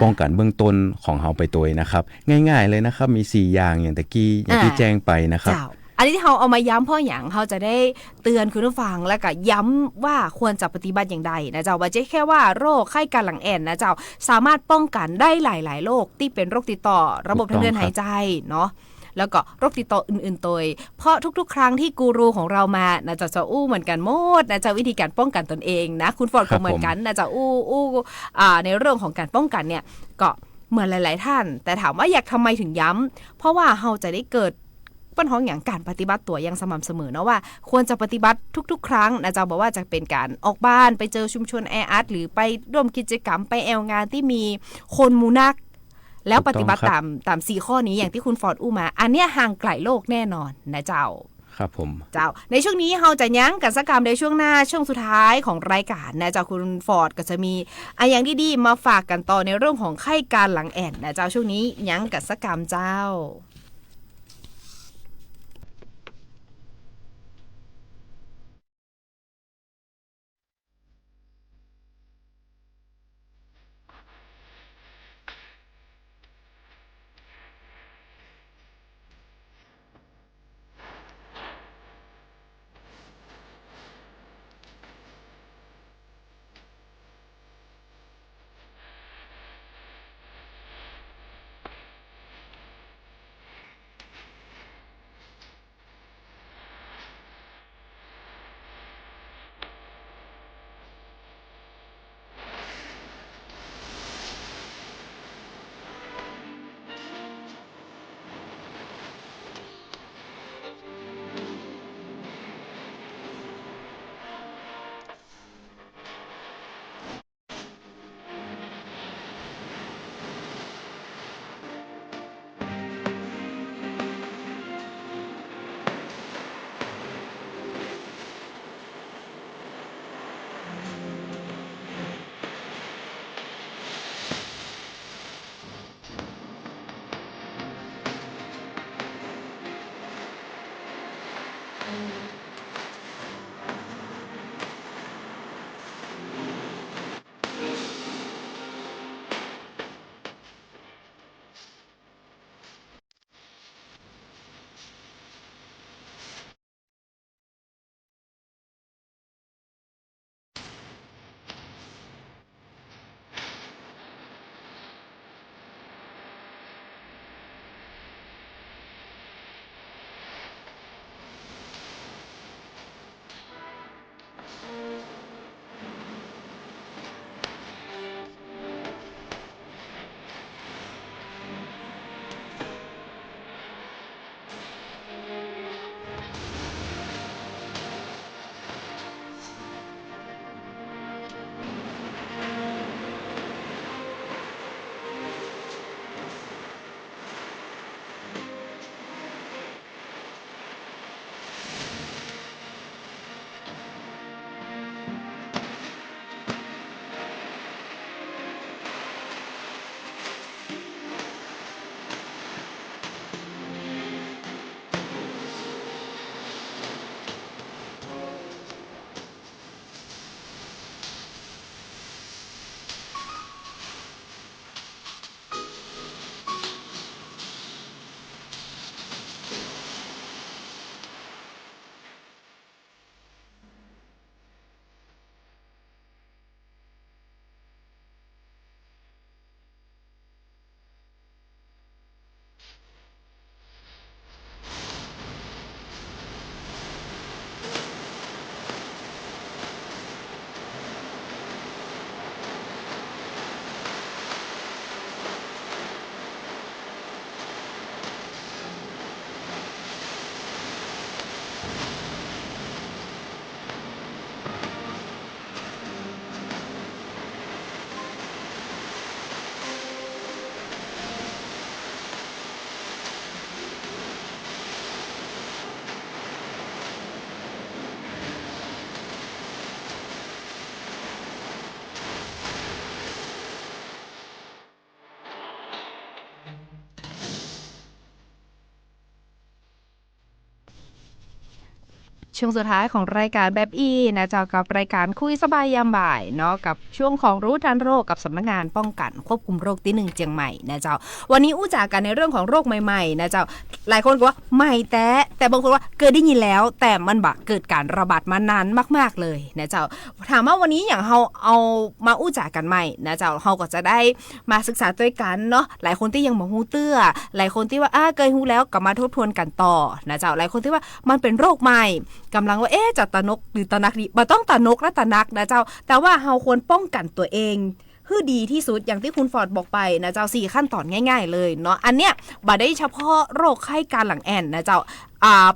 ป้องกันเบื้องต้นของเฮาไปตัวนะครับง่ายๆเลยนะครับมี4อย่างอย่างตะกี้อย่างที่แจ้งไปนะครับอันนี้ที่เราเอามาย้ำเพราะอย่างเราจะได้เตือนคุณผู้ฟังแล้วก็ย้ำว่าควรจะปฏิบัติอย่างไรนะเจ้าว่าจะแค่ว่าโรคไข้การหลังแอนนะเจ้าสามารถป้องกันได้หลายๆโรคที่เป็นโรคติดต่อระบบทางเดินหายใจเนาะแล้วก็โรคติดต่ออื่นๆตัวเพราะทุกๆครั้งที่กูรูของเรามานะจะอู้เหมือนกันหมดนะจะวิธีการป้องกันตนเองนะคุณฟอร์ดก็เหมือนกันนะจะอู้ในเรื่องของการป้องกันเนี่ยก็เหมือนหลายๆท่านแต่ถามว่าอยากทำไมถึงย้ำเพราะว่าเราจะได้เกิดปัญหาอย่างการปฏิบัติตัวอย่างสม่ำเสมอนะว่าควรจะปฏิบัติทุกๆครั้งนะเจ้าบอกว่าจะเป็นการออกบ้านไปเจอชุมชนแออัดหรือไปร่วมกิจกรรมไปแอลงานที่มีคนมูนักแล้วปฏิบัติตาม4ข้อนี้อย่างที่คุณฟอร์ดอู้มาอันเนี้ยห่างไกลโลกแน่นอนนะเจ้าครับผมเจ้าในช่วงนี้เราจะยั้งกันสักกรรมในช่วงหน้าช่วงสุดท้ายของรายการนะเจ้าคุณฟอร์ดก็จะมีอย่างดีๆมาฝากกันต่อในเรื่องของไข้การหลังแอนนะเจ้าช่วงนี้ยั้งกันสักกรรมเจ้า ช่วงสุดท้ายของรายการแบบนะเจ้ากับรายการคุยสบายยามบ่ายเนาะกับช่วงของรู้ทันโรคกับสำนักงานป้องกันควบคุมโรคที่1เชียงใหม่นะเจ้าวันนี้อู้จากกันในเรื่องของโรคใหม่ๆนะเจ้าหลายคนก็ว่าใหม่แต่บางคนว่าเกิดได้ยินแล้วแต่มันบะเกิดการระบาดมานานมากๆเลยนะเจ้าถามว่าวันนี้อย่างเราเอามาอู้จากกันใหม่นะเจ้าเราก็จะได้มาศึกษาด้วยกันเนาะหลายคนที่ยังบ่ฮู้เตื้อหลายคนที่ว่าเคยฮู้แล้วก็มาทบทวนกันต่อนะเจ้าหลายคนที่ว่ามันเป็นโรคใหม่กำลังว่าจะตระหนกหรือตระหนักดีบ่ต้องตระหนกและตระหนักนะเจ้าแต่ว่าเราควรป้องกันตัวเองให้ดีที่สุดอย่างที่คุณฟอร์ดบอกไปนะเจ้า4ขั้นตอนง่ายๆเลยเนาะอันเนี้ยบ่ได้เฉพาะโรคไข้การหลังแอนนะเจ้า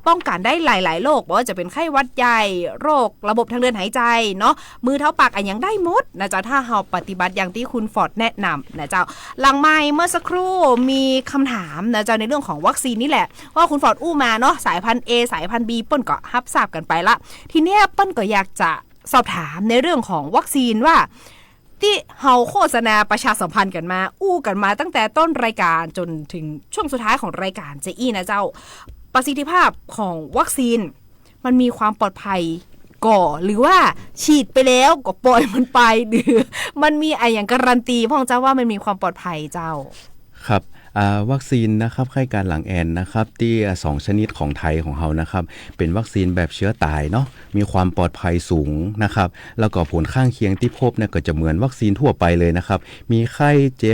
ป้องกันได้หลายๆโรคบ่ว่าจะเป็นไข้หวัดใหญ่โรคระบบทางเดินหายใจเนาะมือเท้าปากอันยังได้หมดนะเจ้าถ้าเราปฏิบัติอย่างที่คุณฟอร์ดแนะนำนะเจ้าหลังไมค์เมื่อสักครู่มีคำถามนะเจ้าในเรื่องของวัคซีนนี่แหละว่าคุณฟอร์ดอู้มาเนาะสายพันธุ์ A สายพันธุ์ B เปิ้นก็รับทราบกันไปละทีเนี้ยเปิ้นก็อยากจะสอบถามในเรื่องของวัคซีนว่าที่เฮาโฆษณาประชาสัมพันธ์กันมาอู้กันมาตั้งแต่ต้นรายการจนถึงช่วงสุดท้ายของรายการเจอี้นะเจ้าประสิทธิภาพของวัคซีนมันมีความปลอดภัยก่อหรือว่าฉีดไปแล้วก็ปล่อยมันไปหรือมันมีอย่างการันตีพ่อเจ้าว่ามันมีความปลอดภัยเจ้าครับวัคซีนนะครับไข้การหลังแอนนะครับที่2ชนิดของไทยของเรานะครับเป็นวัคซีนแบบเชื้อตายเนาะมีความปลอดภัยสูงนะครับแล้วก็ผลข้างเคียงที่พบเนี่ยก็จะเหมือนวัคซีนทั่วไปเลยนะครับมีไข้เจ็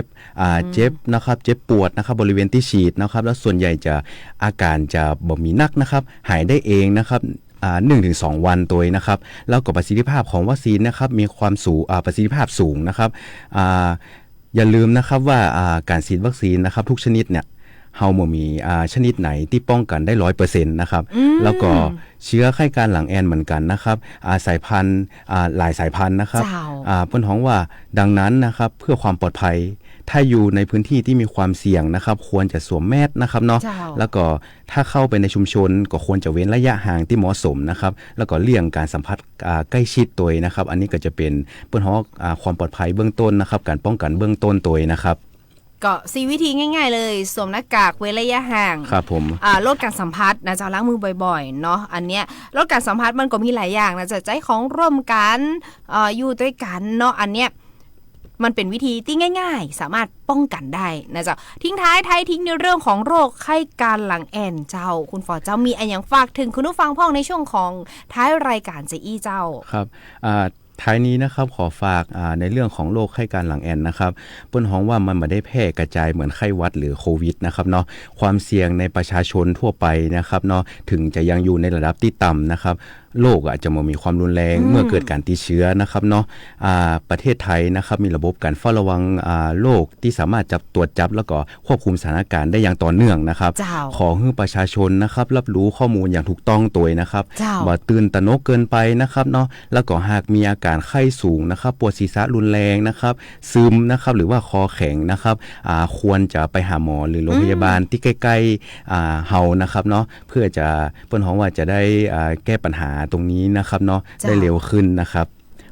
บนะครับเจ็บปวดนะครับบริเวณที่ฉีดนะครับแล้วส่วนใหญ่จะอาการจะบ่มีนักนะครับหายได้เองนะครับ1-2 วันตัวนะครับแล้วก็ประสิทธิภาพของวัคซีนนะครับมีความสูงประสิทธิภาพสูงนะครับอย่าลืมนะครับว่าการฉีดวัคซีนนะครับทุกชนิดเนี่ยเฮาบ่มีชนิดไหนที่ป้องกันได้ 100% นะครับแล้วก็เชื้อไข้การหลังแอนเหมือนกันนะครับสายพันธุ์หลายสายพันธุ์นะครับเพิ่นฮ้องว่าดังนั้นนะครับเพื่อความปลอดภัยถ้าอยู่ในพื้นที่ที่มีความเสี่ยงนะครับควรจะสวมแมสนะครับเนาะแล้วก็ถ้าเข้าไปในชุมชนก็ควรจะเว้นระยะห่างที่เหมาะสมนะครับแล้วก็เลี่ยงการสัมผัสใกล้ชิดตัวนะครับอันนี้ก็จะเป็นเพิ่นฮ้องความปลอดภัยเบื้องต้นนะครับการป้องกันเบื้องต้นตัวนะครับก็4วิธีง่ายๆเลยสวมหน้ากากเว้นระยะห่างครับผมลดการสัมผัสนะจะล้างมือบ่อยๆเนาะอันเนี้ยลดการสัมผัสมันก็มีหลายอย่างนะจะใจของร่วมกันอยู่ด้วยกันเนาะอันเนี้ยมันเป็นวิธีที่ง่ายๆสามารถป้องกันได้นะเจ้าทิ้งท้ายในเรื่องของโรคไข้การหลังแอนเจ้าคุณฟอร์ดเจ้ามีอะไรอย่างฝากถึงคุณผู้ฟังพ่องในช่วงของท้ายรายการเจอี้เจ้าครับท้ายนี้นะครับขอฝากในเรื่องของโรคไข้การหลังแอนนะครับเปิ้นฮ้องว่ามันไม่ได้แพร่กระจายเหมือนไข้หวัดหรือโควิดนะครับเนาะความเสี่ยงในประชาชนทั่วไปนะครับเนาะถึงจะยังอยู่ในระดับที่ต่ำนะครับโรคอาจจะมีความรุนแรงเมื่อเกิดการติดเชื้อนะครับเนาะประเทศไทยนะครับมีระบบการเฝ้าระวังโรคที่สามารถตรวจจับแล้วก็ควบคุมสถานการณ์ได้อย่างต่อเนื่องนะครับขอให้ประชาชนนะครับรับรู้ข้อมูลอย่างถูกต้องตัวนะครับบ่ตื่นตระหนกเกินไปนะครับเนาะแล้วก็หากมีอาการไข้สูงนะครับปวดศีรษะรุนแรงนะครับซึมนะครับหรือว่าคอแข็งนะครับควรจะไปหาหมอหรือโรงพยาบาลที่ใกล้ๆเฮานะครับเนาะเพื่อจะเปิ้นฮ้องว่าจะได้แก้ปัญหาตรงนี้นะครับเนาะได้เร็วขึ้นนะครับ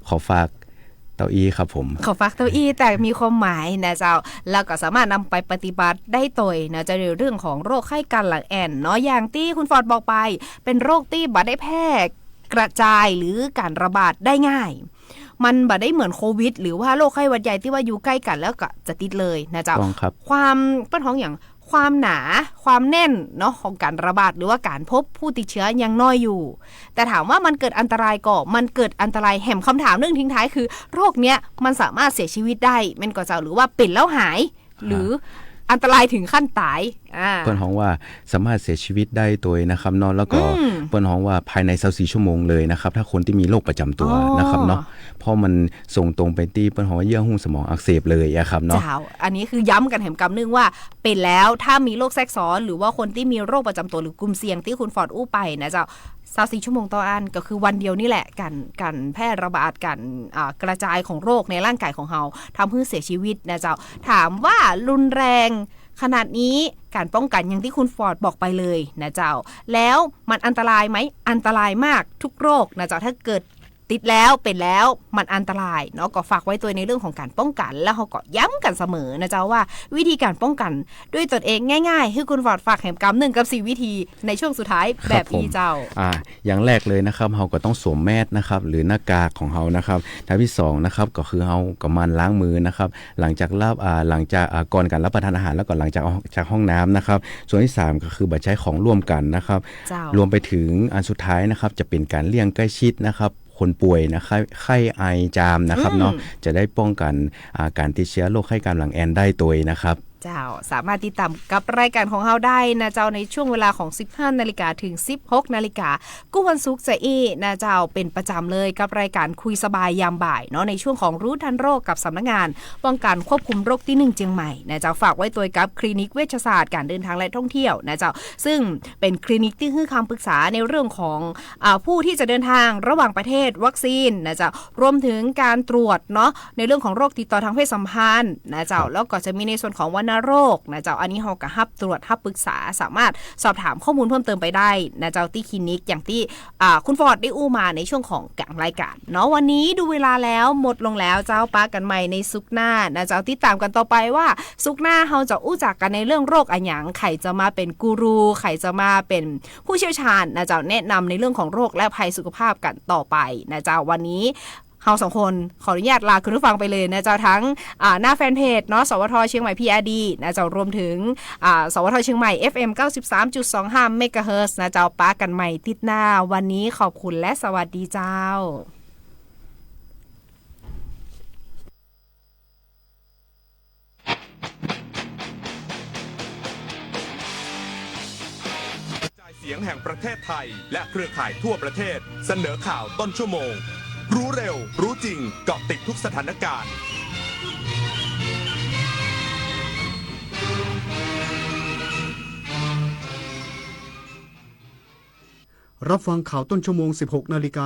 ขอฝากเต้าอี้ครับผมขอฝากเต้าอี้แต่มีความหมายนะเจ้าแล้วก็สามารถนำไปปฏิบัติได้โดยนะจะเรื่องของโรคไข้การหลังแอนเนาะอย่างที่คุณฟอร์ดบอกไปเป็นโรคที่บ่ได้แพร่กระจายหรือการระบาดได้ง่ายมันบ่ได้เหมือนโควิดหรือว่าโรคไข้หวัดใหญ่ที่ว่าอยู่ใกล้กันแล้วก็จะติดเลยนะเจ้าความเปิ้นฮ้องอย่างความหนาความแน่นเนาะของการระบาดหรือว่าการพบผู้ติดเชื้อยังน้อยอยู่แต่ถามว่ามันเกิดอันตรายก่อมันเกิดอันตรายแห่มคำถามเรื่องทิ้งท้ายคือโรคเนี้ยมันสามารถเสียชีวิตได้แม่นก็เจ้าหรือว่าเป็นแล้วหายหรืออันตรายถึงขั้นตายเปิ้นฮ้องว่าสามารถเสียชีวิตได้ตัวนะครับเนาะแล้วก็เปิ้นฮ้องว่าภายใน24ชั่วโมงเลยนะครับถ้าคนที่มีโรคประจำตัวนะครับเนาะเพราะมันส่งตรงไปที่เปิ้นฮ้องว่าเยื่อหุ้มสมองอักเสบเลยครับเนาะอันนี้คือย้ำกันแหมกำนึงว่าเป็นแล้วถ้ามีโรคแทรกซ้อนหรือว่าคนที่มีโรคประจำตัวหรือกลุ่มเสี่ยงที่คุณฟอร์ดอู้ไปนะเจ้า24ชั่วโมงต่ออันก็คือวันเดียวนี่แหละการแพร่ระบาดการกระจายของโรคในร่างกายของเฮาทำให้เสียชีวิตนะเจ้าถามว่ารุนแรงขนาดนี้การป้องกันอย่างที่คุณฟอร์ดบอกไปเลยนะเจ้าแล้วมันอันตรายไหมอันตรายมากทุกโรคนะเจ้าถ้าเกิด ติดแล้วเป็นแล้วมันอันตรายเนาะก็ฝากไว้ตัวในเรื่องของการป้องกันแล้วเขาก็ย้ำกันเสมอนะเจ้าว่าวิธีการป้องกันด้วยตนเองง่ายๆให้คุณฟอร์ดฝากแหมกำ1 กับ 4 วิธีในช่วงสุดท้ายแบบอีเจ้าอย่างแรกเลยนะครับเราก็ต้องสวมแมสนะครับหรือหน้ากากของเรานะครับทางที่2นะครับก็คือเราก็มันล้างมือนะครับหลังจากก่อนการรับประทานอาหารแล้วก็หลังจากห้องน้ำนะครับส่วนที่3ก็คือบัดใช้ของร่วมกันนะครับรวมไปถึงอันสุดท้ายนะครับจะเป็นการเลี่ยงใกล้ชิดนะครับคนป่วยนะครับไข้ไอจามนะครับเนาะจะได้ป้องกันการติดเชื้อโรคไข้การหลังแอนได้ตัวนะครับเจ้าสามารถติดตามกับรายการของเราได้นะเจ้าในช่วงเวลาของ 15 นาฬิกาถึง 16 นาฬิกากู้วันศุกร์จะนะเจ้าเป็นประจำเลยกับรายการคุยสบายยามบ่ายเนาะในช่วงของรู้ทันโรคกับสำนักงานป้องกันควบคุมโรคที่1เชียงใหม่นะเจ้าฝากไว้ตัวกับคลินิกเวชศาสตร์การเดินทางและท่องเที่ยวนะเจ้าซึ่งเป็นคลินิกที่ให้คำปรึกษาในเรื่องของผู้ที่จะเดินทางระหว่างประเทศวัคซีนนะเจ้ารวมถึงการตรวจเนาะในเรื่องของโรคติดต่อทางเพศสัมพันธ์นะเจ้าแล้วก็จะมีในส่วนของวัณโรคนะเจ้าอันนี้เราก็ฮับตรวจฮับปรึกษาสามารถสอบถามข้อมูลเพิ่มเติมไปได้นะเจ้าที่คลินิกอย่างที่คุณฟอร์ดได้อู้มาในช่วงของกลางรายการเนาะวันนี้ดูเวลาแล้วหมดลงแล้วเจ้าปากันใหม่ในซุกหน้านะเจ้าติดตามกันต่อไปว่าซุกหน้าเราจะอู้จักกันในเรื่องโรคอะไรอย่างใครจะมาเป็นกูรูใครจะมาเป็นผู้เชี่ยวชาญนะเจ้าแนะนำในเรื่องของโรคและภัยสุขภาพกันต่อไปนะเจ้าวันนี้เรา2 คนขออนุญาตลาคุณผู้ฟังไปเลยนะเจ้าทั้งหน้าแฟนเพจเนาะสวทเชียงใหม่ PRD นะเจ้ารวมถึงสวทเชียงใหม่ FM 93.25 เมกะเฮิรตซ์นะเจ้าป้ากันใหม่ติดหน้าวันนี้ขอบคุณและสวัสดีเจ้าเสียงแห่งประเทศไทยและเครือข่ายทั่วประเทศเสนอข่าวต้นชั่วโมงรู้เร็วรู้จริงเกาะติดทุกสถานการณ์รับฟังข่าวต้นชั่วโมง 16 นาฬิกา